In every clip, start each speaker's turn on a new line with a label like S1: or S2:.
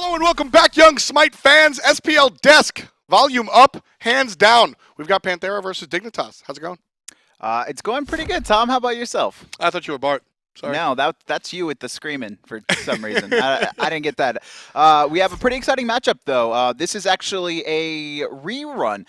S1: Hello and welcome back, young Smite fans. SPL Desk, volume up, hands down. We've got Panthera versus Dignitas. How's it going?
S2: It's going pretty good, Tom. How about yourself?
S1: I thought you were Bart. Sorry.
S2: No, that's you with the screaming for some reason. I didn't get that. We have a pretty exciting matchup, though. This is actually a rerun.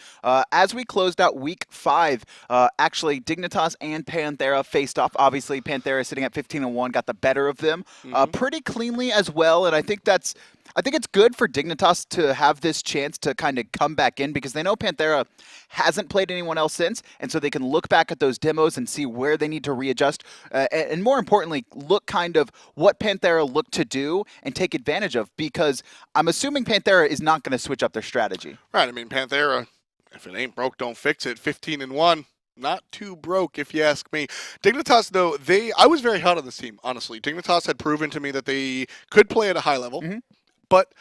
S2: As we closed out Week 5, actually, Dignitas and Panthera faced off. Obviously, Panthera sitting at 15-1 got the better of them pretty cleanly as well, and I think it's good for Dignitas to have this chance to kind of come back in because they know Panthera hasn't played anyone else since, and so they can look back at those demos and see where they need to readjust, and more importantly, look kind of what Panthera looked to do and take advantage of, because I'm assuming Panthera is not going to switch up their strategy.
S1: Right, I mean, Panthera, if it ain't broke, don't fix it. 15-1. Not too broke, if you ask me. Dignitas, though, I was very hot on this team, honestly. Dignitas had proven to me that they could play at a high level. But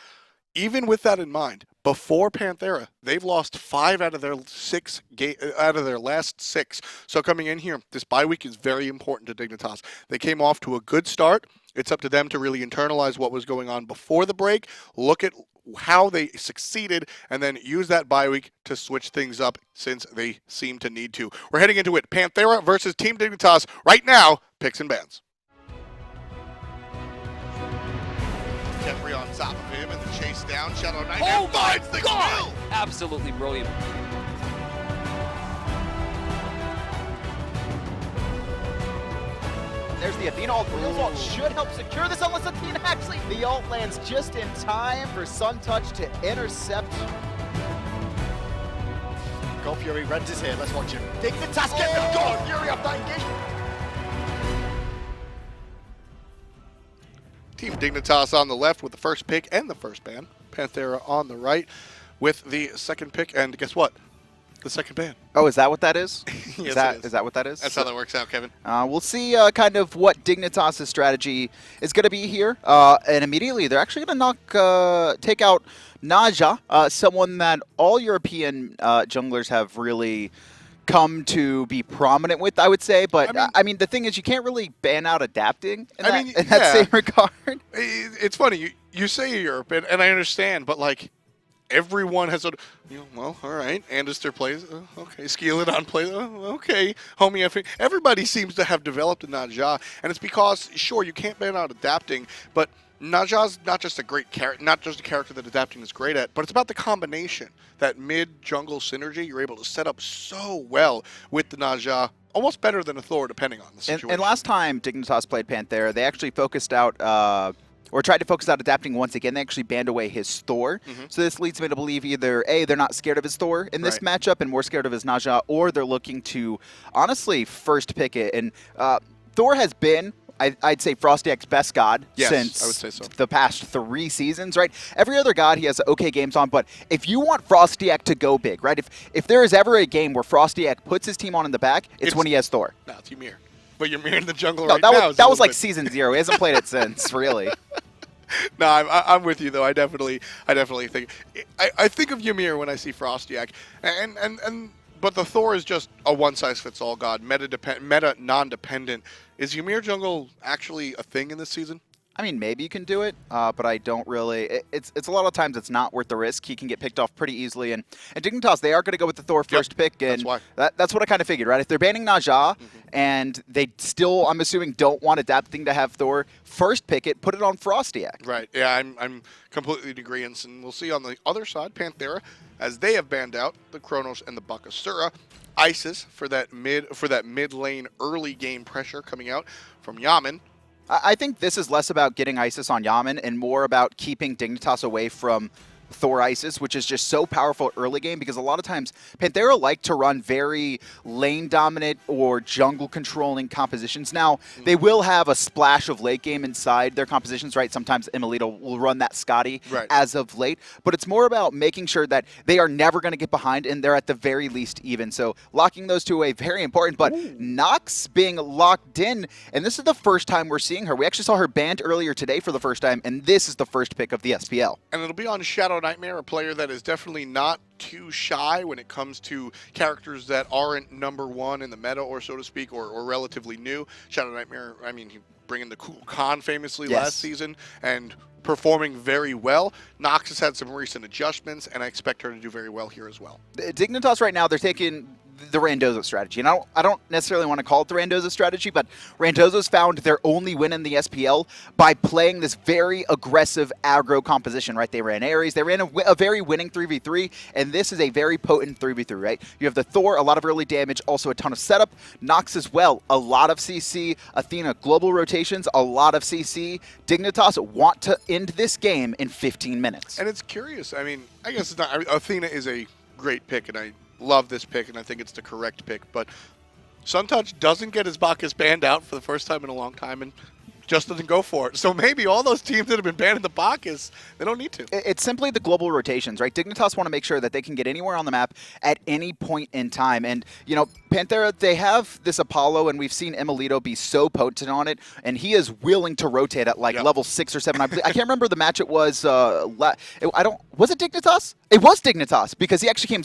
S1: even with that in mind, before Panthera, they've lost 5 out of their last 6. So coming in here, this bye week is very important to Dignitas. They came off to a good start. It's up to them to really internalize what was going on before the break, look at how they succeeded, and then use that bye week to switch things up since they seem to need to. We're heading into it. Panthera versus Team Dignitas right now. Picks and bans. Jeffrey on top of him and the chase down. ShadowNightmare finds the kill.
S3: Absolutely brilliant.
S2: There's the Athena ult. Real ult should help secure this unless Athena actually... The ult lands just in time for Suntouch to intercept.
S4: God Fury Reds is here. Let's watch him. Dignitas get them gone. Fury up that engagement.
S1: Team Dignitas on the left with the first pick and the first ban. Panthera on the right with the second pick, and guess what? The second ban.
S2: Oh, is that what that is?
S1: Yes,
S2: Is that what that is?
S1: That's how that works out, Kevin.
S2: We'll see kind of what Dignitas' strategy is going to be here. And immediately, they're actually going to take out Naja, someone that all European junglers have really come to be prominent with, I would say. But, I mean, the thing is, you can't really ban out adapting in that same regard.
S1: It's funny. You say Europe, and I understand, but, like, everyone has well, all right. Andister plays. Okay. Skeleton plays. Okay. Homie, everybody seems to have developed a Naja, and it's because, sure, you can't ban out adapting, but Naja's not just a great character, not just a character that adapting is great at, but it's about the combination, that mid-jungle synergy you're able to set up so well with the Naja, almost better than a Thor, depending on the situation.
S2: And last time Dignitas played Panthera, they actually focused out, or tried to focus out adapting once again. They actually banned away his Thor. So this leads me to believe either, A, they're not scared of his Thor in this matchup and more scared of his Naja, or they're looking to, honestly, first pick it. And Thor has been, I'd say, FrostiaK's best god since
S1: I would say so.
S2: The past 3 seasons, right? Every other god he has okay games on, but if you want FrostiaK to go big, right? If there is ever a game where FrostiaK puts his team on in the back, it's when he has Thor.
S1: No, it's Yammyn. But Yammyn in the jungle
S2: No,
S1: right now.
S2: That was like Season 0. He hasn't played it since, really.
S1: No, I'm with you though. I definitely think I think of Yammyn when I see FrostiaK, but the Thor is just a one-size-fits-all god, meta non-dependent. Is Yammyn jungle actually a thing in this season?
S2: I mean, maybe you can do it, but I don't really. It's a lot of times it's not worth the risk. He can get picked off pretty easily, and Dignitas, they are going to go with the Thor first pick, and that's what I kind of figured, right? If they're banning Naja and they still, I'm assuming, don't want adapting to have Thor, first pick it, put it on FrostiaK.
S1: Right. Yeah, I'm completely in agreement, and we'll see on the other side, Panthera, as they have banned out the Kronos and the Bakasura. Isis for that mid lane early game pressure coming out from Yammyn.
S2: I think this is less about getting Isis on Yammyn and more about keeping Dignitas away from Thor Isis, which is just so powerful early game, because a lot of times Panthera like to run very lane dominant or jungle controlling compositions. Now, they will have a splash of late game inside their compositions, right? Sometimes emilitoo will run that Scotty as of late, but it's more about making sure that they are never going to get behind and they're at the very least even. So locking those two away, very important, but Nox being locked in, and this is the first time we're seeing her. We actually saw her banned earlier today for the first time, and this is the first pick of the SPL.
S1: And it'll be on ShadowNightmare, a player that is definitely not too shy when it comes to characters that aren't #1 in the meta, or so to speak, or relatively new. ShadowNightmare, I mean, he bring in the Cool Khan famously last season, and performing very well. Nox has had some recent adjustments, and I expect her to do very well here as well.
S2: Dignitas right now, they're taking the Randozo strategy. And I don't necessarily want to call it the Randozo strategy, but Randozo's found their only win in the SPL by playing this very aggressive aggro composition, right? They ran Ares, they ran a very winning 3v3, and this is a very potent 3v3, right? You have the Thor, a lot of early damage, also a ton of setup. Nox as well, a lot of CC. Athena, global rotations, a lot of CC. Dignitas want to end this game in 15 minutes.
S1: And it's curious. I mean, I guess it's not. Athena is a great pick, and I love this pick, and I think it's the correct pick. But Suntouch doesn't get his Bacchus banned out for the first time in a long time, and just doesn't go for it. So maybe all those teams that have been banning the Bacchus, they don't need to.
S2: It's simply the global rotations, right? Dignitas want to make sure that they can get anywhere on the map at any point in time. And, you know, Panthera, they have this Apollo, and we've seen emilitoo be so potent on it, and he is willing to rotate at, like, level 6 or 7. I can't remember the match it was. Was it Dignitas? It was Dignitas, because he actually came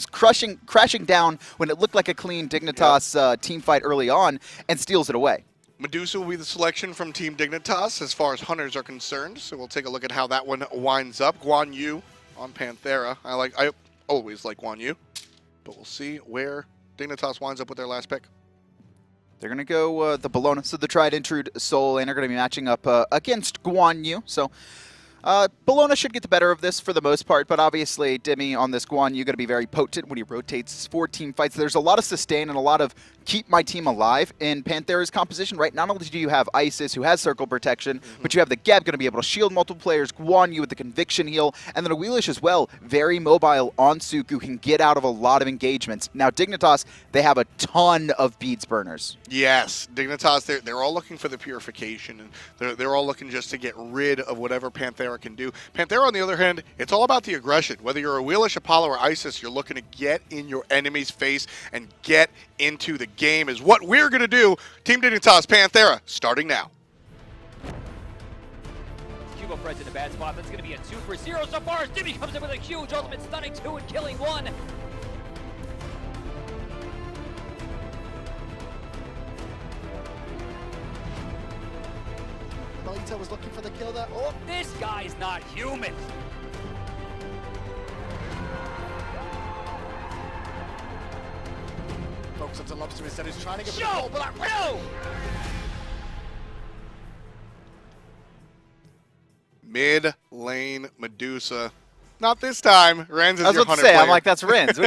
S2: crashing down when it looked like a clean Dignitas team fight early on and steals it away.
S1: Medusa will be the selection from Team Dignitas as far as hunters are concerned, so we'll take a look at how that one winds up. Guan Yu on Panthera. I always like Guan Yu, but we'll see where Dignitas winds up with their last pick.
S2: They're going to go the Bellona, so the Tried and True Soul, and are going to be matching up against Guan Yu. So Bellona should get the better of this for the most part, but obviously Dimi on this Guan Yu going to be very potent when he rotates for team fights. There's a lot of sustain and a lot of keep my team alive in Panthera's composition, right? Not only do you have Isis, who has circle protection, but you have the Geb going to be able to shield multiple players, Guan Yu with the conviction heal, and then Awilix as well, very mobile on Suku, can get out of a lot of engagements. Now Dignitas, they have a ton of beads burners.
S1: Yes, Dignitas, they're all looking for the purification, and they're all looking just to get rid of whatever Panthera can do. Panthera, on the other hand, it's all about the aggression. Whether you're Awilix, Apollo, or Isis, you're looking to get in your enemy's face and get into the game is what we're going to do. Team Dignitas, Panthera, starting now.
S3: Hugo Fred's in a bad spot. That's going to be a 2 for 0 so far as Dimi comes in with a huge ultimate, stunning 2 and killing 1.
S4: Melito was looking for the kill there. Oh,
S3: This guy's not human.
S4: focus on the lobster instead. He's trying to get the
S3: No!
S4: ball, but that
S3: No!
S1: Mid lane Medusa. Not this time. Rens is
S2: I was
S1: your
S2: about to
S1: hunter
S2: say, I'm
S1: player.
S2: like, that's Rens.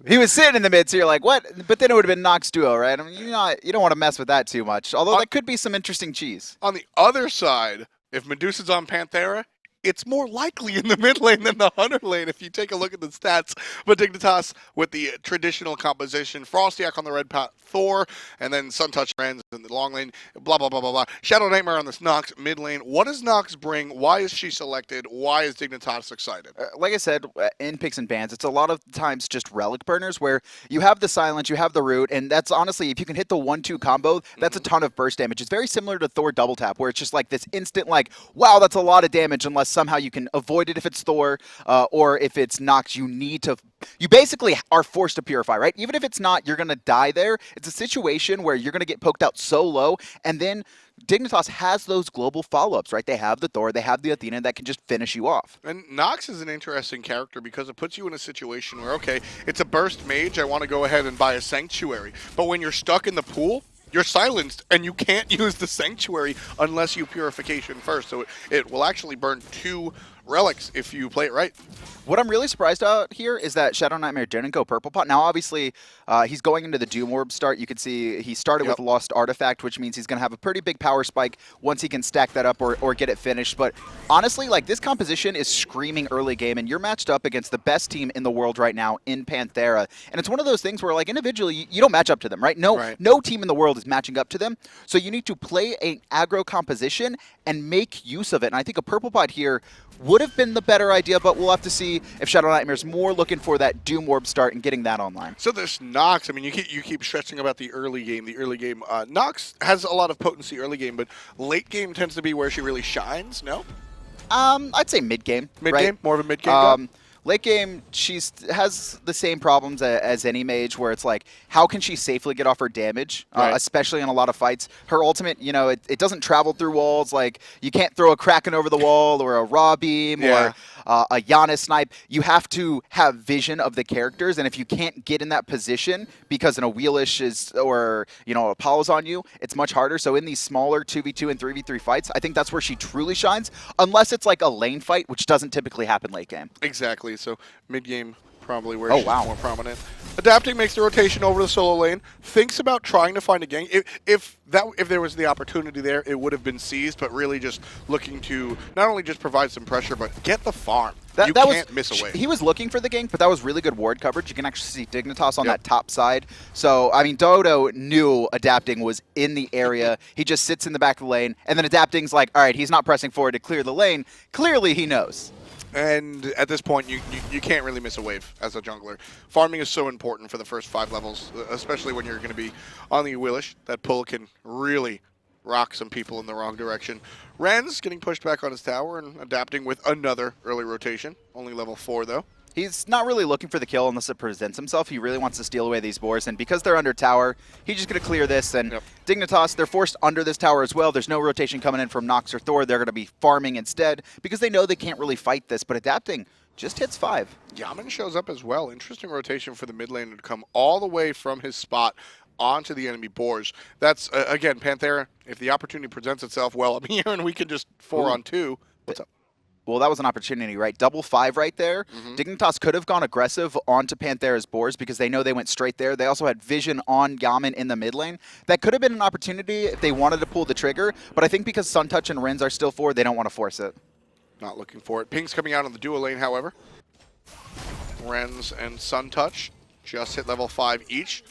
S2: He was sitting in the mid, so you're like, what? But then it would have been Nox duo, right? I mean, you don't want to mess with that too much. Although that could be some interesting cheese.
S1: On the other side, if Medusa's on Panthera, it's more likely in the mid lane than the hunter lane if you take a look at the stats. But Dignitas with the traditional composition, FrostiaK on the red pot, Thor, and then Suntouch Rens in the long lane, blah, blah, blah, blah, blah. ShadowNightmare on this Nox mid lane. What does Nox bring? Why is she selected? Why is Dignitas excited?
S2: Like I said, in picks and bans, it's a lot of times just relic burners where you have the silence, you have the root, and that's honestly, if you can hit the 1-2 combo, that's a ton of burst damage. It's very similar to Thor double tap, where it's just like this instant, like, wow, that's a lot of damage, unless somehow you can avoid it if it's Thor, or if it's Nox, you basically are forced to purify, right? Even if it's not, you're going to die there. It's a situation where you're going to get poked out so low, and then Dignitas has those global follow-ups, right? They have the Thor, they have the Athena that can just finish you off.
S1: And Nox is an interesting character because it puts you in a situation where, okay, it's a burst mage, I want to go ahead and buy a Sanctuary. But when you're stuck in the pool, you're silenced, and you can't use the Sanctuary unless you Purification first. So it will actually burn 2 relics if you play it right.
S2: What I'm really surprised out here is that ShadowNightmare didn't go Purple Pot. Now, obviously, he's going into the Doom Orb start. You can see he started with Lost Artifact, which means he's going to have a pretty big power spike once he can stack that up or get it finished. But honestly, like, this composition is screaming early game, and you're matched up against the best team in the world right now in Panthera. And it's one of those things where, like, individually, you don't match up to them, right? No team in the world is matching up to them. So you need to play an aggro composition and make use of it. And I think a Purple Pot here would have been the better idea, but we'll have to see if ShadowNightmare's more looking for that Doom Orb start and getting that online.
S1: So there's Nox. I mean, you keep stressing about the early game. Nox has a lot of potency early game, but late game tends to be where she really shines, no?
S2: I'd say mid-game.
S1: Mid-game?
S2: Right?
S1: More of a mid-game guy?
S2: Late game, has the same problems as any mage, where it's like, how can she safely get off her damage,
S1: Right.
S2: especially in a lot of fights? Her ultimate, you know, it doesn't travel through walls. Like, you can't throw a Kraken over the wall or a Raw Beam
S1: Yeah.
S2: or a Yana Snipe. You have to have vision of the characters, and if you can't get in that position because an Awilix is, or, you know, Apollo's on you, it's much harder. So in these smaller 2v2 and 3v3 fights, I think that's where she truly shines, unless it's like a lane fight, which doesn't typically happen late game.
S1: Exactly. So mid-game, probably where
S2: Oh,
S1: she's
S2: wow.
S1: more prominent. Adapting makes the rotation over the solo lane. Thinks about trying to find a gang. If there was the opportunity there, it would have been seized. But really, just looking to not only just provide some pressure, but get the farm. You can't miss a wave.
S2: He was looking for the gank, but that was really good ward coverage. You can actually see Dignitas on
S1: Yep.
S2: that top side. So, I mean, Dodo knew Adapting was in the area. He just sits in the back of the lane, and then Adapting's like, all right, he's not pressing forward to clear the lane. Clearly, he knows.
S1: And at this point, you can't really miss a wave as a jungler. Farming is so important for the first 5 levels, especially when you're going to be on the Awilix. That pull can really rock some people in the wrong direction. Ren's getting pushed back on his tower and adapting with another early rotation. Only level 4, though.
S2: He's not really looking for the kill unless it presents himself. He really wants to steal away these boars, and because they're under tower, he's just going to clear this. And
S1: Yep.
S2: Dignitas, they're forced under this tower as well. There's no rotation coming in from Nox or Thor. They're going to be farming instead because they know they can't really fight this, but Adapting just hits 5.
S1: Yammyn shows up as well. Interesting rotation for the mid lane to come all the way from his spot onto the enemy boars. That's, again, Panthera, if the opportunity presents itself, well, I'm here and we can just 4-on-2. What's up?
S2: Well, that was an opportunity, right? Double 5 right there. Dignitas could have gone aggressive onto Panthera's boars because they know they went straight there. They also had vision on Yammyn in the mid lane. That could have been an opportunity if they wanted to pull the trigger, but I think because Suntouch and Rens are still forward, they don't want to force it.
S1: Not looking for it. Ping's coming out on the duo lane, however. Rens and Suntouch just hit level 5 each.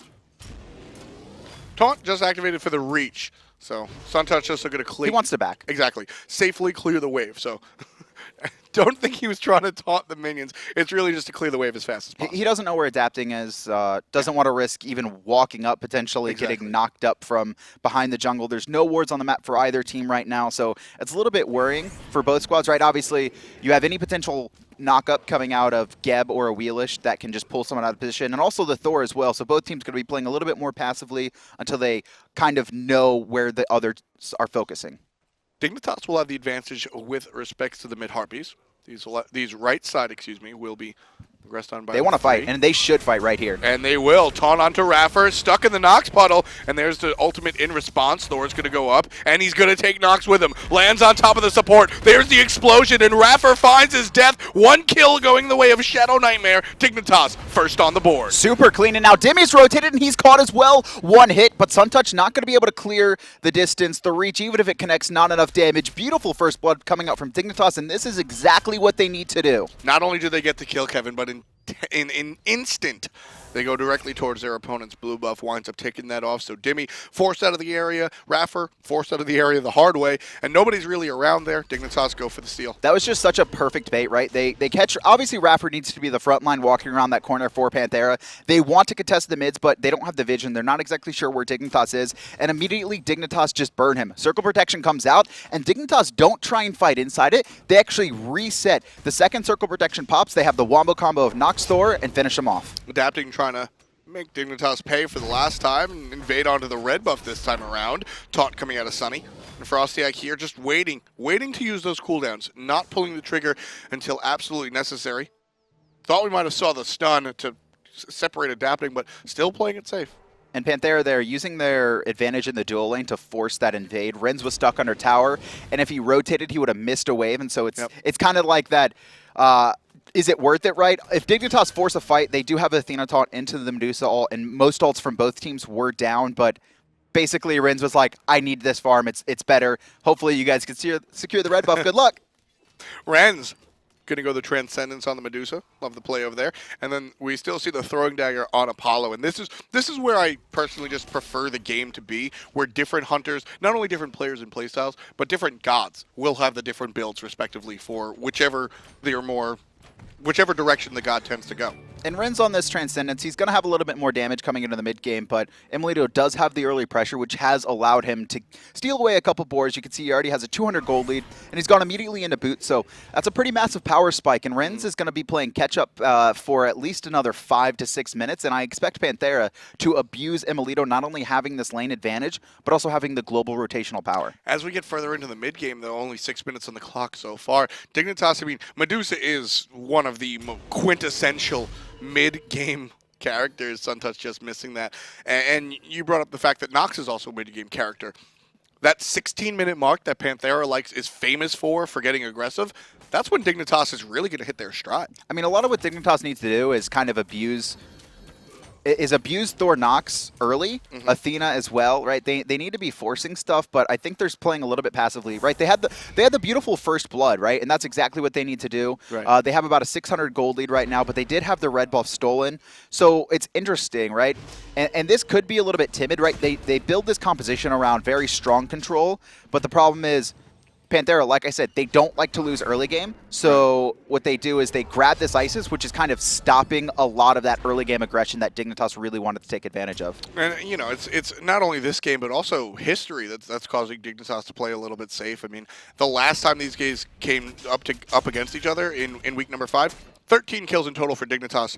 S1: Taunt just activated for the reach. So Suntouch just going to clear.
S2: He wants to back.
S1: Exactly. Safely clear the wave. So don't think he was trying to taunt the minions. It's really just to clear the wave as fast as possible.
S2: He doesn't know where Adapting is, doesn't want to risk even walking up, potentially getting knocked up from behind the jungle. There's no wards on the map for either team right now, so it's a little bit worrying for both squads, right? Obviously, you have any potential knock-up coming out of Geb or Awilix that can just pull someone out of position, and also the Thor as well, so both teams going to be playing a little bit more passively until they kind of know where the others are focusing.
S1: Dignitas will have the advantage with respects to the mid harpies. These right side, will be progressed on by
S2: They want to fight,
S1: 3.
S2: and they should fight right here.
S1: And they will. Taunt onto iRaffer, stuck in the Nox puddle, and there's the ultimate in response. Thor's going to go up, and he's going to take Nox with him. Lands on top of the support. There's the explosion, and iRaffer finds his death. 1 kill going the way of ShadowNightmare. Dignitas first on the board.
S2: Super clean, and now Dimi's rotated, and he's caught as well. 1 hit, but Suntouch not going to be able to clear the distance, the reach, even if it connects, not enough damage. Beautiful first blood coming out from Dignitas, and this is exactly what they need to do.
S1: Not only do they get the kill, Kevin, but in instant, they go directly towards their opponent's blue buff, winds up taking that off. So Dimi forced out of the area, iRaffer forced out of the area the hard way, and nobody's really around there. Dignitas go for the steal.
S2: That was just such a perfect bait, right? They catch, obviously iRaffer needs to be the front line walking around that corner for Panthera. They want to contest the mids, but they don't have the vision. They're not exactly sure where Dignitas is, and immediately Dignitas just burn him. Circle protection comes out, and Dignitas don't try and fight inside it. They actually reset. The second circle protection pops, they have the wombo combo of Nox Thor and finish him off.
S1: Adapting, trying to make Dignitas pay for the last time and invade onto the red buff this time around. Taunt coming out of Sunny. And FrostiaK here just waiting to use those cooldowns, not pulling the trigger until absolutely necessary. Thought we might have saw the stun to separate Adapting, but still playing it safe.
S2: And Panthera there using their advantage in the dual lane to force that invade. Rens was stuck under tower, and if he rotated, he would have missed a wave, and so it's kind of like that. Is it worth it, right? If Dignitas force a fight, they do have Athena taunt into the Medusa ult, and most ults from both teams were down, but basically Rens was like, I need this farm, it's better. Hopefully you guys can secure the red buff. Good luck.
S1: Rens going to go the Transcendence on the Medusa. Love the play over there. And then we still see the Throwing Dagger on Apollo. And this is where I personally just prefer the game to be, where different hunters, not only different players and playstyles, but different gods will have the different builds respectively for whichever direction the god tends to go.
S2: And Ren's on this Transcendence. He's going to have a little bit more damage coming into the mid game, but emilitoo does have the early pressure, which has allowed him to steal away a couple boards. You can see he already has a 200 gold lead, and he's gone immediately into boot, so that's a pretty massive power spike. And Ren's is going to be playing catch-up for at least another 5 to 6 minutes, and I expect Panthera to abuse emilitoo, not only having this lane advantage, but also having the global rotational power.
S1: As we get further into the mid game, though, only 6 minutes on the clock so far. Dignitas, I mean, Medusa is one of the quintessential mid-game characters. Suntouch just missing that. And you brought up the fact that Nox is also a mid-game character. That 16-minute mark that Panthera is famous for getting aggressive, that's when Dignitas is really going to hit their stride.
S2: I mean, a lot of what Dignitas needs to do is kind of abuse Thor Nox early, Athena as well, right? They need to be forcing stuff, but I think they're playing a little bit passively, right? They had the beautiful first blood, right? And that's exactly what they need to do.
S1: Right.
S2: They have about a 600 gold lead right now, but they did have the red buff stolen, so it's interesting, right? And this could be a little bit timid, right? They build this composition around very strong control, but the problem is Panthera, like I said, they don't like to lose early game, so what they do is they grab this Isis, which is kind of stopping a lot of that early game aggression that Dignitas really wanted to take advantage of.
S1: And, you know, it's not only this game, but also history that's causing Dignitas to play a little bit safe. I mean, the last time these guys came up against each other in week number 5, 13 kills in total for Dignitas,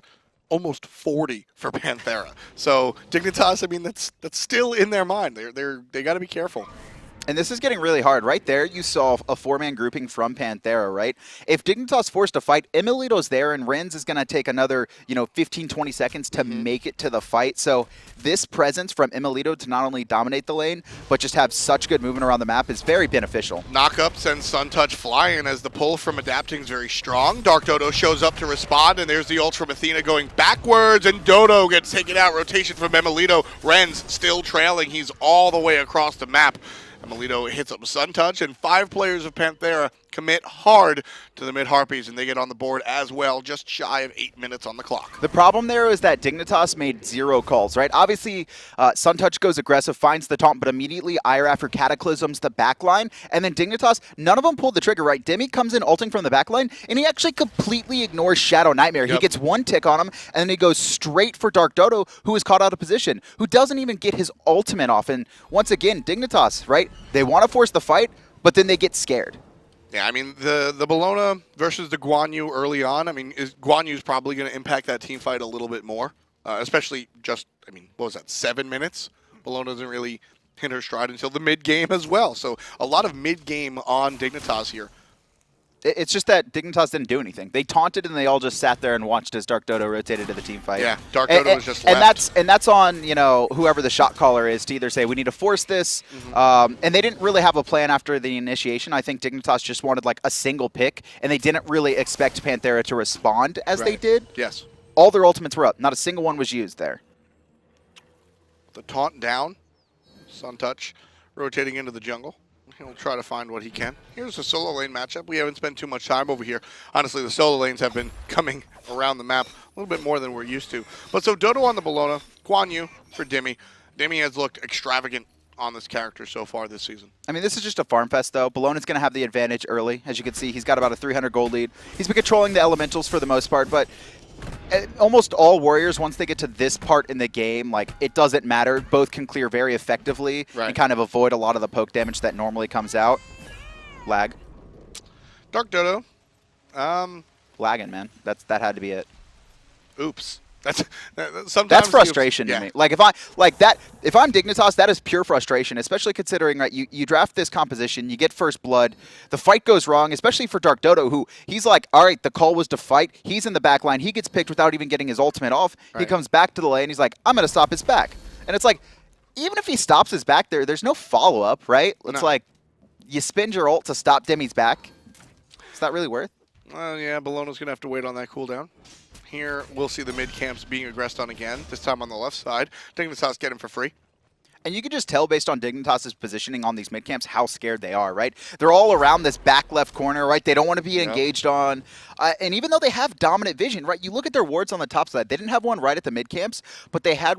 S1: almost 40 for Panthera. So Dignitas, I mean, that's still in their mind. They got to be careful.
S2: And this is getting really hard. Right there, you saw a 4-man grouping from Panthera, right? If Dignitas forced to fight, emilitoo's there, and Rens is going to take another, 15, 20 seconds to make it to the fight. So this presence from emilitoo to not only dominate the lane, but just have such good movement around the map is very beneficial.
S1: Knock-up sends Suntouch flying as the pull from Adapting is very strong. TheDarkDodo shows up to respond, and there's the ult from Athena going backwards, and Dodo gets taken out. Rotation from emilitoo. Rens still trailing. He's all the way across the map. emilitoo hits up Suntouch, and 5 players of Panthera commit hard to the mid-Harpies, and they get on the board as well, just shy of 8 minutes on the clock.
S2: The problem there is that Dignitas made 0 calls, right? Obviously, Suntouch goes aggressive, finds the taunt, but immediately iRaffer cataclysms the backline, and then Dignitas, none of them pulled the trigger, right? Dimi comes in ulting from the backline, and he actually completely ignores ShadowNightmare.
S1: Yep.
S2: He gets 1 tick on him, and then he goes straight for TheDarkDodo, who is caught out of position, who doesn't even get his ultimate off. And once again, Dignitas, right? They want to force the fight, but then they get scared.
S1: Yeah, I mean, the Bellona versus the Guan early on, I mean, Guan is probably going to impact that team fight a little bit more, especially just, I mean, what was that, 7 minutes? Bellona doesn't really hit her stride until the mid-game as well, so a lot of mid-game on Dignitas here.
S2: It's just that Dignitas didn't do anything. They taunted and they all just sat there and watched as TheDarkDodo rotated to the team fight.
S1: Yeah, TheDarkDodo was just left.
S2: And that's on, whoever the shot caller is to either say, we need to force this. And they didn't really have a plan after the initiation. I think Dignitas just wanted like a single pick, and they didn't really expect Panthera to respond as they did.
S1: Yes.
S2: All their ultimates were up. Not a single one was used there.
S1: The taunt down. Suntouch rotating into the jungle. He'll try to find what he can. Here's a solo lane matchup. We haven't spent too much time over here. Honestly, the solo lanes have been coming around the map a little bit more than we're used to. But so Dodo on the Bellona, Guan for Dimi. Dimi has looked extravagant on this character so far this season.
S2: I mean, this is just a farm fest, though. Bellona's going to have the advantage early. As you can see, he's got about a 300 gold lead. He's been controlling the elementals for the most part, but almost all warriors, once they get to this part in the game, like, it doesn't matter. Both can clear very effectively and kind of avoid a lot of the poke damage that normally comes out. Lag.
S1: TheDarkDodo.
S2: Lagging, man. That had to be it.
S1: Oops. Sometimes
S2: That's frustration to me. Like if I'm Dignitas, that is pure frustration, especially considering, right, you draft this composition, you get first blood, the fight goes wrong, especially for TheDarkDodo, who he's like, all right, the call was to fight, he's in the back line, he gets picked without even getting his ultimate off, he comes back to the lane, he's like, I'm going to stop his back. And it's like, even if he stops his back there's no follow-up, right? It's like, you spend your ult to stop Demi's back. Is that really worth?
S1: Yeah, Bellona's going to have to wait on that cooldown. Here, we'll see the mid-camps being aggressed on again, this time on the left side. Dignitas get him for free.
S2: And you can just tell based on Dignitas' positioning on these mid-camps how scared they are, right? They're all around this back left corner, right? They don't want to be engaged on. And even though they have dominant vision, right? You look at their wards on the top side. They didn't have one right at the mid-camps, but they had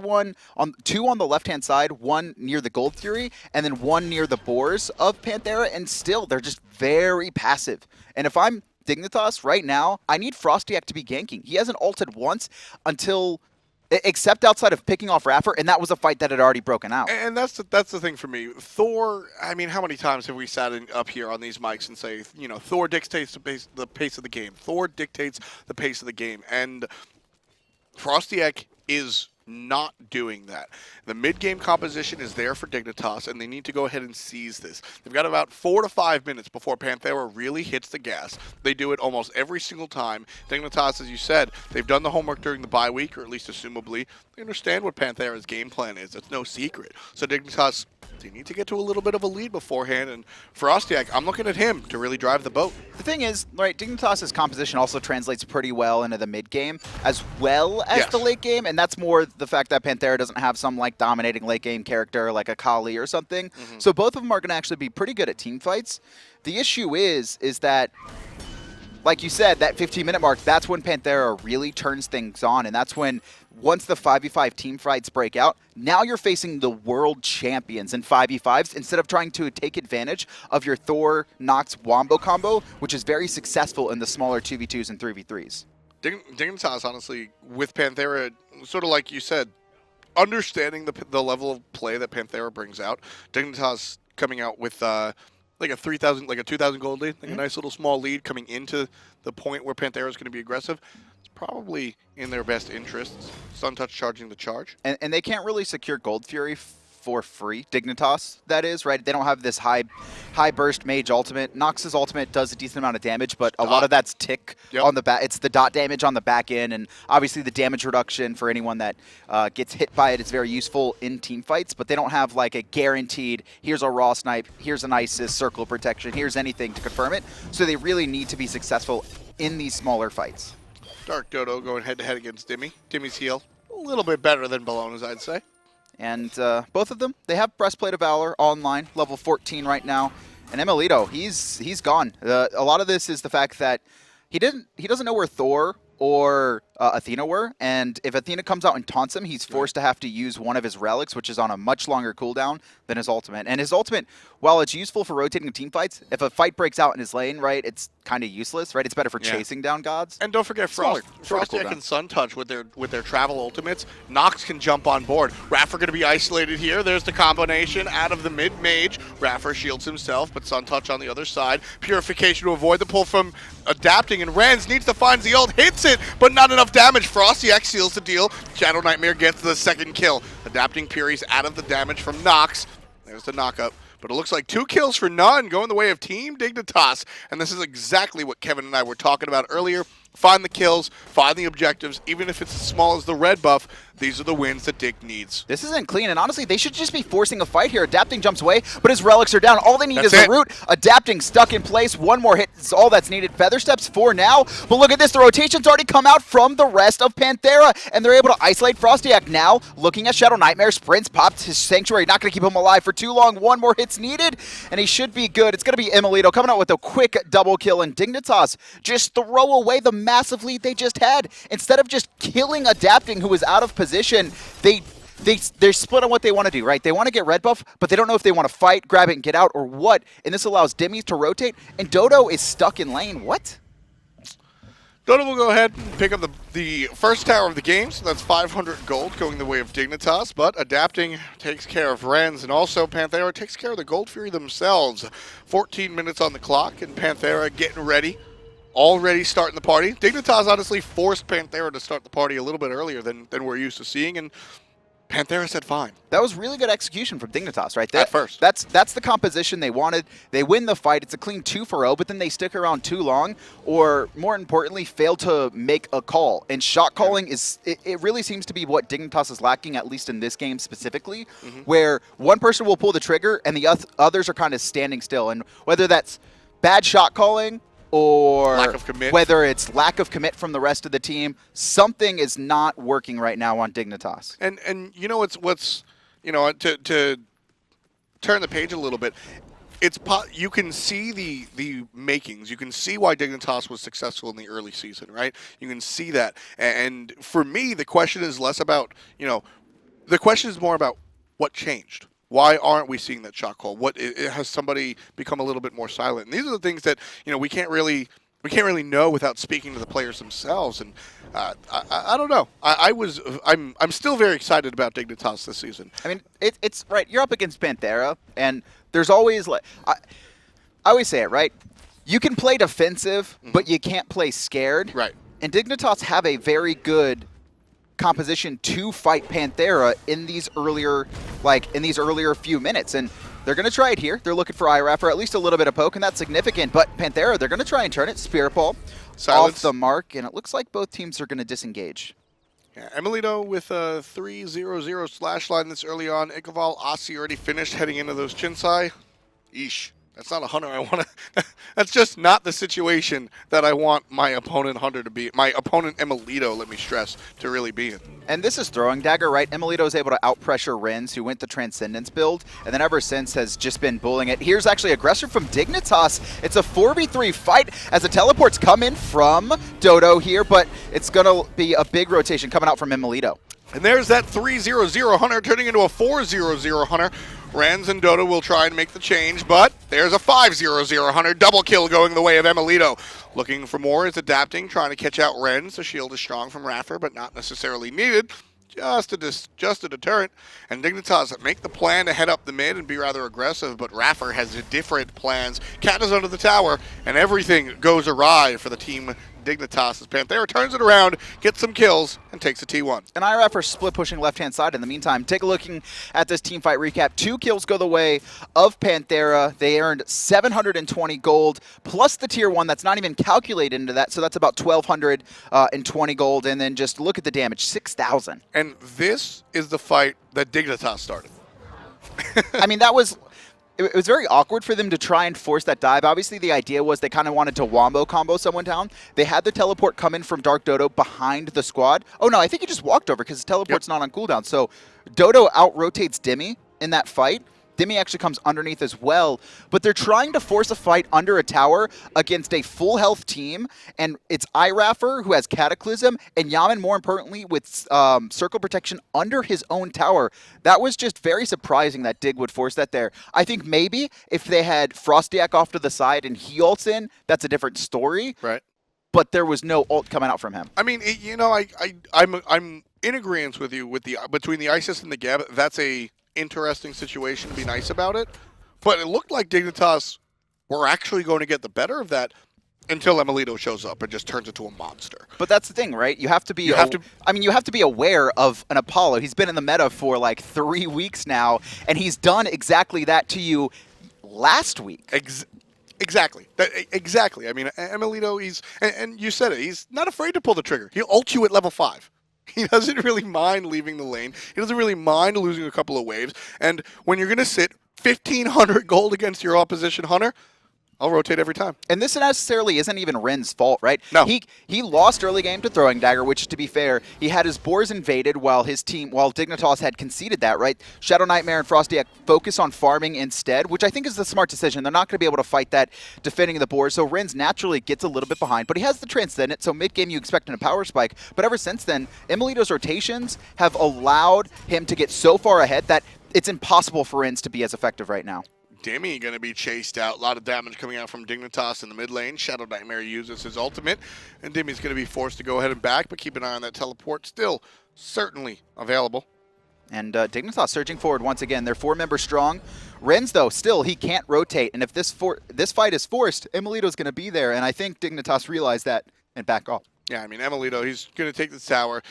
S2: two on the left-hand side, one near the Gold Fury, and then one near the Boars of Panthera, and still they're just very passive. And if I'm Dignitas, right now, I need FrostiaK to be ganking. He hasn't ulted once until, except outside of picking off iRaffer, and that was a fight that had already broken out.
S1: And that's the thing for me. Thor, I mean, how many times have we sat up here on these mics and say, you know, Thor dictates the pace of the game. Thor dictates the pace of the game. And FrostiaK is not doing that. The mid-game composition is there for Dignitas, and they need to go ahead and seize this. They've got about 4 to 5 minutes before Panthera really hits the gas. They do it almost every single time. Dignitas, as you said, they've done the homework during the bye week, or at least assumably. They understand what Panthera's game plan is. It's no secret. So Dignitas, they need to get to a little bit of a lead beforehand, and FrostiaK, I'm looking at him to really drive the boat.
S2: The thing is, right, Dignitas' composition also translates pretty well into the mid-game as well as the late game, and that's more the fact that Panthera doesn't have some like dominating late game character like a Kali or something. So both of them are going to actually be pretty good at team fights. The issue is that, like you said, that 15-minute mark, that's when Panthera really turns things on, and that's when, once the 5v5 team fights break out, now you're facing the world champions in 5v5s instead of trying to take advantage of your Thor, Nox, Wombo combo, which is very successful in the smaller 2v2s and 3v3s.
S1: Dignitas, honestly, with Panthera, sort of like you said, understanding the level of play that Panthera brings out, Dignitas coming out with like a 3,000, like a 2,000 gold lead, like a nice little small lead coming into the point where Panthera is going to be aggressive. It's probably in their best interests. Suntouch charging the charge.
S2: And they can't really secure Gold Fury for free. Dignitas, that is, right? They don't have this high burst mage ultimate. Nox's ultimate does a decent amount of damage, but a lot of that's tick on the back. It's the dot damage on the back end, and obviously the damage reduction for anyone that gets hit by it is very useful in team fights, but they don't have like a guaranteed, here's a raw snipe, here's an ISIS, circle protection, here's anything to confirm it. So they really need to be successful in these smaller fights.
S1: TheDarkDodo going head-to-head against Dimi. Dimi's heal, a little bit better than Bellona's, I'd say.
S2: And both of them, they have Breastplate of Valor online, level 14 right now. And emilitoo, he's gone. A lot of this is the fact that he doesn't know where Thor or Athena were, and if Athena comes out and taunts him, he's forced to have to use one of his relics, which is on a much longer cooldown than his ultimate. And his ultimate, while it's useful for rotating team fights, if a fight breaks out in his lane, right, it's kind of useless, right? It's better for chasing down gods.
S1: And don't forget FrostiaK and Suntouch with their travel ultimates. Nox can jump on board. iRaffer going to be isolated here. There's the combination out of the mid mage. iRaffer shields himself, but Suntouch on the other side. Purification to avoid the pull from adapting, and iRens needs to find the ult, hits it, but not enough damage. FrostiaK seals the deal. ShadowNightmare gets the second kill. Adapting Puri's out of the damage from Nox. There's the knockup. But it looks like 2 kills for none going the way of Team Dignitas. And this is exactly what Kevin and I were talking about earlier. Find the kills, find the objectives. Even if it's as small as the red buff, these are the wins that Dig needs.
S2: This isn't clean, and honestly, they should just be forcing a fight here. Adapting jumps away, but his relics are down. All they need is a root. Adapting stuck in place. One more hit is all that's needed. Feather Steps for now. But look at this. The rotation's already come out from the rest of Panthera, and they're able to isolate FrostiaK. Now, looking at ShadowNightmare, sprints, popped his Sanctuary. Not going to keep him alive for too long. One more hit's needed, and he should be good. It's going to be emilitoo coming out with a quick double kill, and Dignitas just throw away the massive lead they just had. Instead of just killing Adapting, who was out of position, they're split on what they want to do, right? They want to get red buff, but they don't know if they want to fight, grab it, and get out, or what. And this allows Dimi to rotate, and Dodo is stuck in lane. What?
S1: Dodo will go ahead and pick up the first tower of the game, so that's 500 gold going the way of Dignitas, but Adapting takes care of iRens, and also Panthera takes care of the Gold Fury themselves. 14 minutes on the clock, and Panthera getting ready. Already starting the party. Dignitas honestly forced Panthera to start the party a little bit earlier than we're used to seeing, and Panthera said fine.
S2: That was really good execution from Dignitas, right?
S1: At first.
S2: That's the composition they wanted. They win the fight. It's a clean 2-0, but then they stick around too long, or more importantly, fail to make a call. And shot calling it really seems to be what Dignitas is lacking, at least in this game specifically, where one person will pull the trigger and the others are kind of standing still. And whether that's bad shot calling, or
S1: lack of commit.
S2: Whether it's lack of commit from the rest of the team, something is not working right now on Dignitas.
S1: And you know what's you know, to turn the page a little bit, you can see the makings. You can see why Dignitas was successful in the early season, right? You can see that. And for me, the question is less about, you know, the question is more about what changed. Why aren't we seeing that shot call? Has somebody become a little bit more silent? And these are the things that, you know, we can't really we can't really know without speaking to the players themselves. And I don't know. I'm still very excited about Dignitas this season.
S2: I mean, it's right. You're up against Panthera, and there's always like I always say it, right? You can play defensive, but you can't play scared.
S1: Right.
S2: And Dignitas have a very good composition to fight Panthera in these earlier few minutes, and they're going to try it here. They're looking for iRaffer, at least a little bit of poke, and that's significant. But Panthera, they're going to try and turn it. Spirit Ball
S1: Silence.
S2: off the mark, and it looks like both teams are going to disengage.
S1: Yeah, emilitoo with a 3-0-0 slash line this early on. Ikaval, Aussie already finished heading into those Chinsai. Eesh. That's not a hunter I want to... That's just not the situation that I want my opponent hunter to be. My opponent emilitoo, let me stress, to really be in.
S2: And this is Throwing Dagger, right? emilitoo is able to outpressure Rens, who went the Transcendence build, and then ever since has just been bullying it. Here's actually Aggressor from Dignitas. It's a 4v3 fight as the teleports come in from Dodo here, but it's going to be a big rotation coming out from emilitoo.
S1: And there's that 3-0-0 hunter turning into a 4-0-0 hunter. Rens and Dodo will try and make the change, but there's a 5-0-0 hunter. Double kill going the way of emilitoo. Looking for more, is adapting, trying to catch out Rens. The shield is strong from iRaffer, but not necessarily needed. Just a deterrent. And Dignitas make the plan to head up the mid and be rather aggressive, but iRaffer has different plans. Cat is under the tower, and everything goes awry for the team Dignitas as Panthera turns it around, gets some kills, and takes a T1.
S2: And iRaffer split pushing left-hand side in the meantime. Take a looking at this team fight recap. 2 kills go the way of Panthera. They earned 720 gold, plus the tier 1 that's not even calculated into that, so that's about 1,220 gold. And then just look at the damage, 6,000.
S1: And this is the fight that Dignitas started.
S2: I mean, it was very awkward for them to try and force that dive. Obviously, the idea was they kind of wanted to wombo combo someone down. They had the teleport come in from TheDarkDodo behind the squad. Oh, no, I think he just walked over because his teleport's not on cooldown. So Dodo out-rotates Dimi in that fight. Dimi actually comes underneath as well, but they're trying to force a fight under a tower against a full health team, and it's iRaffer who has Cataclysm, and Yammyn, more importantly, with Circle Protection under his own tower. That was just very surprising that Dig would force that there. I think maybe if they had FrostiaK off to the side and he ults in, that's a different story.
S1: Right.
S2: But there was no ult coming out from him.
S1: I mean, I'm in agreement with you with between the Isis and the Geb. That's a interesting situation to be nice about it, but it looked like Dignitas were actually going to get the better of that until emilitoo shows up and just turns into a monster.
S2: But that's the thing, right? You have to be you have to be aware of an Apollo. He's been in the meta for like 3 weeks now, and he's done exactly that to you last week.
S1: Exactly. Exactly. I mean, emilitoo, and you said it, he's not afraid to pull the trigger. He'll ult you at level 5. He doesn't really mind leaving the lane. He doesn't really mind losing a couple of waves. And when you're going to sit 1,500 gold against your opposition hunter, I'll rotate every time.
S2: And this necessarily isn't even Ren's fault, right?
S1: No.
S2: He lost early game to Throwing Dagger, which, to be fair, he had his boars invaded while Dignitas had conceded that, right? ShadowNightmare and FrostiaK focus on farming instead, which I think is the smart decision. They're not going to be able to fight that defending the boars, so Ren's naturally gets a little bit behind, but he has the Transcendent, so mid-game you expect him a power spike. But ever since then, emilitoo's rotations have allowed him to get so far ahead that it's impossible for Rens to be as effective right now.
S1: Dimi going to be chased out. A lot of damage coming out from Dignitas in the mid lane. ShadowNightmare uses his ultimate, and Dimi's going to be forced to go ahead and back, but keep an eye on that teleport. Still certainly available.
S2: And Dignitas surging forward once again. They're 4 members strong. Rens, though, still, he can't rotate. And if this fight is forced, emilitoo's going to be there. And I think Dignitas realized that and back off.
S1: Yeah, I mean, emilitoo, he's going to take the tower.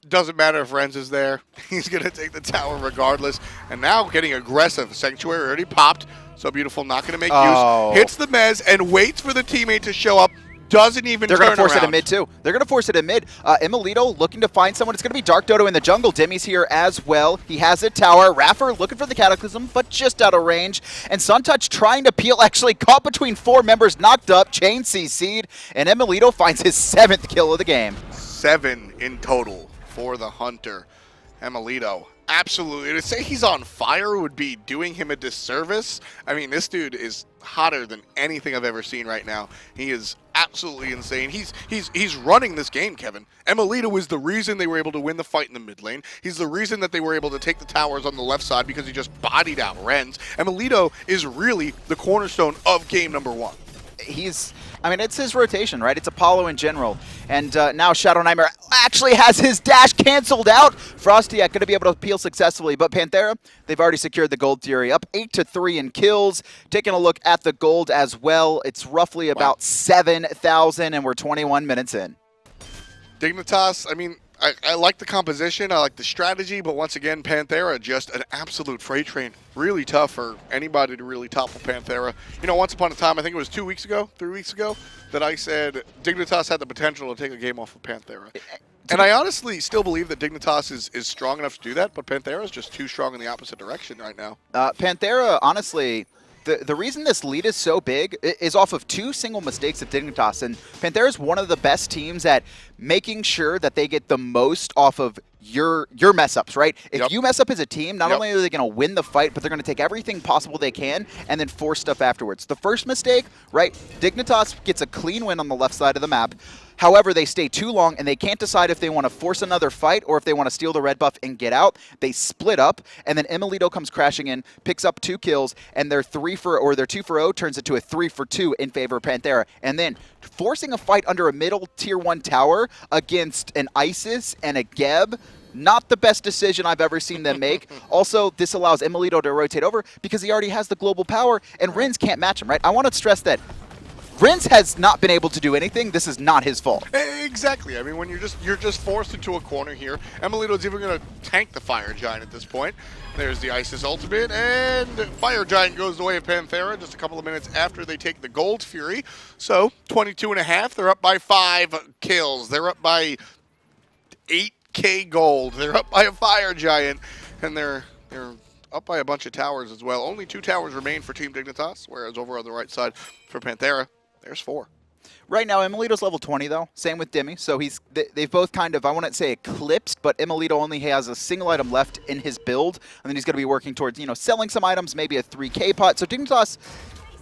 S1: Doesn't matter if Rens is there. He's going to take the tower regardless. And now getting aggressive. Sanctuary already popped. So beautiful, not going to make use. Hits the mez and waits for the teammate to show up. Doesn't even turn around.
S2: They're going to force it in mid, too. They're going to force it in mid. emilitoo looking to find someone. It's going to be TheDarkDodo in the jungle. Dimi's here as well. He has a tower. iRaffer looking for the Cataclysm, but just out of range. And Suntouch trying to peel, actually caught between 4 members, knocked up, chain CC'd, and emilitoo finds his 7th kill of the game.
S1: 7 in total for the hunter. emilitoo, absolutely. To say he's on fire would be doing him a disservice. I mean, this dude is hotter than anything I've ever seen right now. He is absolutely insane. He's running this game, Kevin. emilitoo is the reason they were able to win the fight in the mid lane. He's the reason that they were able to take the towers on the left side because he just bodied out Rens. emilitoo is really the cornerstone of game number 1.
S2: I mean, it's his rotation, right? It's Apollo in general. And now ShadowNightmare actually has his dash canceled out. FrostiaK going to be able to peel successfully. But Panthera, they've already secured the gold Fury. Up 8-3 in kills. Taking a look at the gold as well. It's roughly about 7,000, and we're 21 minutes in.
S1: Dignitas, I mean, I like the composition, I like the strategy, but once again, Panthera, just an absolute freight train. Really tough for anybody to really topple Panthera. You know, once upon a time, I think it was 3 weeks ago, that I said Dignitas had the potential to take a game off of Panthera. And I honestly still believe that Dignitas is strong enough to do that, but Panthera is just too strong in the opposite direction right now.
S2: Panthera, honestly, the reason this lead is so big is off of 2 single mistakes of Dignitas, and Panthera is one of the best teams at making sure that they get the most off of your mess-ups, right? If you mess up as a team, not only are they going to win the fight, but they're going to take everything possible they can and then force stuff afterwards. The first mistake, right, Dignitas gets a clean win on the left side of the map. However, they stay too long, and they can't decide if they want to force another fight or if they want to steal the red buff and get out. They split up, and then emilitoo comes crashing in, picks up 2 kills, and their 2 for 0 turns into a 3 for 2 in favor of Panthera. And then forcing a fight under a middle tier 1 tower against an Isis and a Geb, not the best decision I've ever seen them make. Also, this allows emilitoo to rotate over because he already has the global power, and iRens can't match him, right? I want to stress that iRens has not been able to do anything. This is not his fault.
S1: Exactly. I mean, when you're just forced into a corner here, emilitoo's even going to tank the Fire Giant at this point. There's the Isis ultimate, and Fire Giant goes the way of Panthera just a couple of minutes after they take the Gold Fury. So, 22.5. They're up by 5 kills. They're up by 8K gold. They're up by a Fire Giant, and they're up by a bunch of towers as well. Only 2 towers remain for Team Dignitas, whereas over on the right side for Panthera, there's 4.
S2: Right now, emilitoo's level 20, though. Same with Dimi. So they've both kind of, I wouldn't say eclipsed, but emilitoo only has a single item left in his build, and then he's going to be working towards, you know, selling some items, maybe a 3K pot. So Dignitas,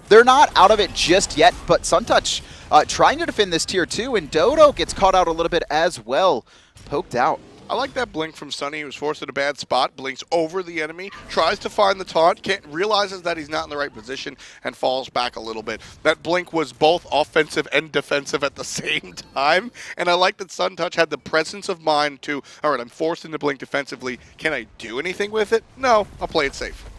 S2: they're not out of it just yet, but Suntouch trying to defend this tier 2, and Dodo gets caught out a little bit as well. Poked out.
S1: I like that blink from Sunny. He was forced at a bad spot, blinks over the enemy, tries to find the taunt, realizes that he's not in the right position, and falls back a little bit. That blink was both offensive and defensive at the same time, and I like that Suntouch had the presence of mind to, all right, I'm forced into blink defensively. Can I do anything with it? No, I'll play it safe.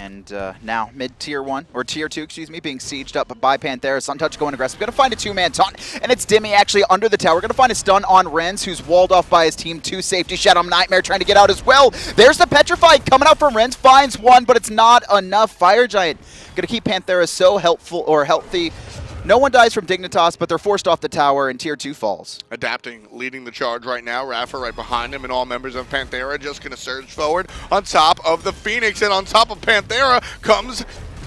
S2: And now mid-tier 1, or tier 2, excuse me, being sieged up by Panthera. Suntouch going aggressive. Going to find a 2-man taunt, and it's Dimi actually under the tower. Going to find a stun on iRens, who's walled off by his team. 2 safety. ShadowNightmare trying to get out as well. There's the Petrified coming out from iRens. Finds 1, but it's not enough. Fire Giant going to keep Panthera so healthy. No one dies from Dignitas, but they're forced off the tower, and tier 2 falls.
S1: Adapting, leading the charge right now. iRaffer right behind him, and all members of Panthera just going to surge forward on top of the Phoenix, and on top of Panthera comes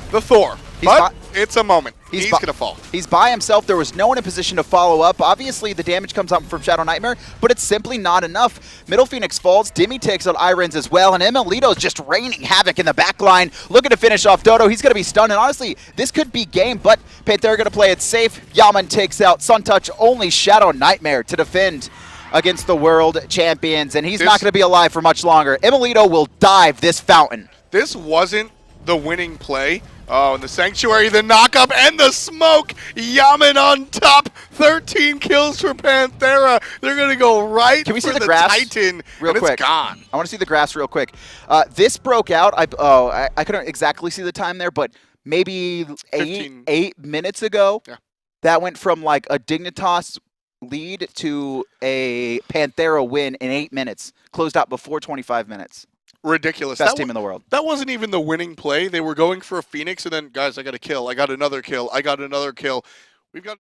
S1: the Thor. But it's a moment. He's going to fall.
S2: He's by himself. There was no one in position to follow up. Obviously, the damage comes up from ShadowNightmare, but it's simply not enough. Middle Phoenix falls. Dimi takes out iRens as well, and emilitoo's just raining havoc in the back line, looking to finish off Dodo. He's going to be stunned, and honestly, this could be game, but Panthera going to play it safe. Yammyn takes out Suntouch, only ShadowNightmare to defend against the world champions, and he's not going to be alive for much longer. emilitoo will dive this fountain.
S1: This wasn't the winning play. Oh, and the Sanctuary, the knock-up, and the smoke! Yammyn on top! 13 kills for Panthera. They're going to go right
S2: Can we
S1: for
S2: see the grass
S1: Titan,
S2: real
S1: and
S2: quick?
S1: It's gone.
S2: I want to see the grass real quick. This broke out. I couldn't exactly see the time there, but maybe 8 minutes ago.
S1: Yeah.
S2: That went from like a Dignitas lead to a Panthera win in 8 minutes. Closed out before 25 minutes.
S1: Ridiculous.
S2: Best team in the world.
S1: That wasn't even the winning play. They were going for a Phoenix, and then, guys, I got a kill. I got another kill. I got another kill. We've got...